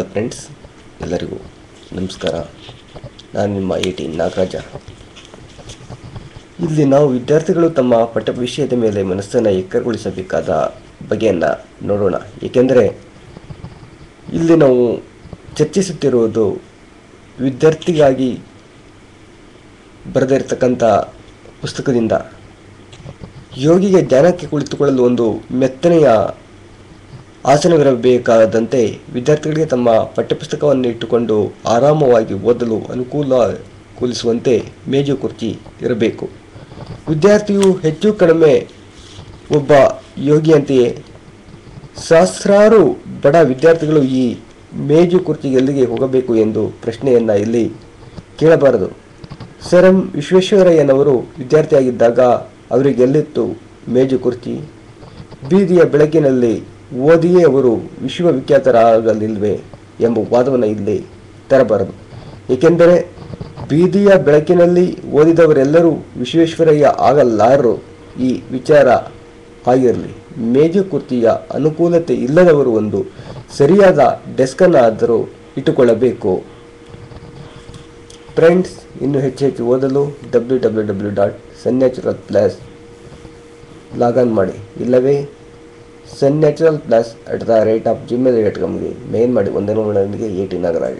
Friends, ಎಲ್ಲರಿಗೂ ನಮಸ್ಕಾರ. ನಾನು ನಿಮ್ಮ ನಾಗರಾಜ. ಇಲ್ಲಿ ನಾವು ವಿದ್ಯಾರ್ಥಿಗಳು ತಮ್ಮ ಪಠ್ಯ ವಿಷಯದ ಮೇಲೆ ಮನಸ್ಸನ್ನು ಎಕ್ಕರಗೊಳಿಸಬೇಕಾದ ಬಗೆಯನ್ನು ನೋಡೋಣ. ಏಕೆಂದರೆ ಇಲ್ಲಿ ನಾವು ಚರ್ಚಿಸುತ್ತಿರುವುದು ವಿದ್ಯಾರ್ಥಿಗಾಗಿ ಬರೆದಿರ್ತಕ್ಕಂಥ ಪುಸ್ತಕದಿಂದ ಯೋಗಿಗೆ ಧ್ಯಾನಕ್ಕೆ ಕುಳಿತುಕೊಳ್ಳಲು ಒಂದು ಮೆತ್ತನೆಯ ಆಸನವಿರಬೇಕಾದಂತೆ ವಿದ್ಯಾರ್ಥಿಗಳಿಗೆ ತಮ್ಮ ಪಠ್ಯಪುಸ್ತಕವನ್ನು ಇಟ್ಟುಕೊಂಡು ಆರಾಮವಾಗಿ ಓದಲು ಅನುಕೂಲಿಸುವಂತೆ ಮೇಜು ಕುರ್ಚಿ ಇರಬೇಕು. ವಿದ್ಯಾರ್ಥಿಯು ಹೆಚ್ಚು ಕಡಿಮೆ ಒಬ್ಬ ಯೋಗಿಯಂತೆಯೇ ಸಹಸ್ರಾರು ಬಡ ವಿದ್ಯಾರ್ಥಿಗಳು ಈ ಮೇಜು ಕುರ್ಚಿಗೆ ಎಲ್ಲಿಗೆ ಹೋಗಬೇಕು ಎಂದು ಪ್ರಶ್ನೆಯನ್ನು ಇಲ್ಲಿ ಕೇಳಬಾರದು. ಸರ್ ಎಂ ವಿಶ್ವೇಶ್ವರಯ್ಯನವರು ವಿದ್ಯಾರ್ಥಿಯಾಗಿದ್ದಾಗ ಅವರಿಗೆಲ್ಲಿತ್ತು ಮೇಜು ಕುರ್ಚಿ? ಬೀದಿಯ ಬೆಳಕಿನಲ್ಲಿ ಓದಿಯೇ ಅವರು ವಿಶ್ವವಿಖ್ಯಾತರಾಗಲಿಲ್ವೇ ಎಂಬ ವಾದವನ್ನು ಇಲ್ಲಿ ತರಬಾರದು. ಏಕೆಂದರೆ ಬೀದಿಯ ಬೆಳಕಿನಲ್ಲಿ ಓದಿದವರೆಲ್ಲರೂ ವಿಶ್ವೇಶ್ವರಯ್ಯ ಆಗಲಾರರು. ಈ ವಿಚಾರ ಆಗಿರಲಿ. ಮೇಜು ಕುರ್ಚಿಯ ಅನುಕೂಲತೆ ಇಲ್ಲದವರು ಒಂದು ಸರಿಯಾದ ಡೆಸ್ಕನ್ನು ಆದರೂ ಇಟ್ಟುಕೊಳ್ಳಬೇಕು. ಫ್ರೆಂಡ್ಸ್, ಇನ್ನೂ ಹೆಚ್ಚು ಓದಲು www.sunnaturalplus ಲಾಗಾನ್ ಮಾಡಿ, ಇಲ್ಲವೇ sunnaturalplus@gmail.com ಗೆ ಮೇಲ್ ಮಾಡಿ. ಒಂದೇ ನನಗೆ ನಾಗರಾಜ.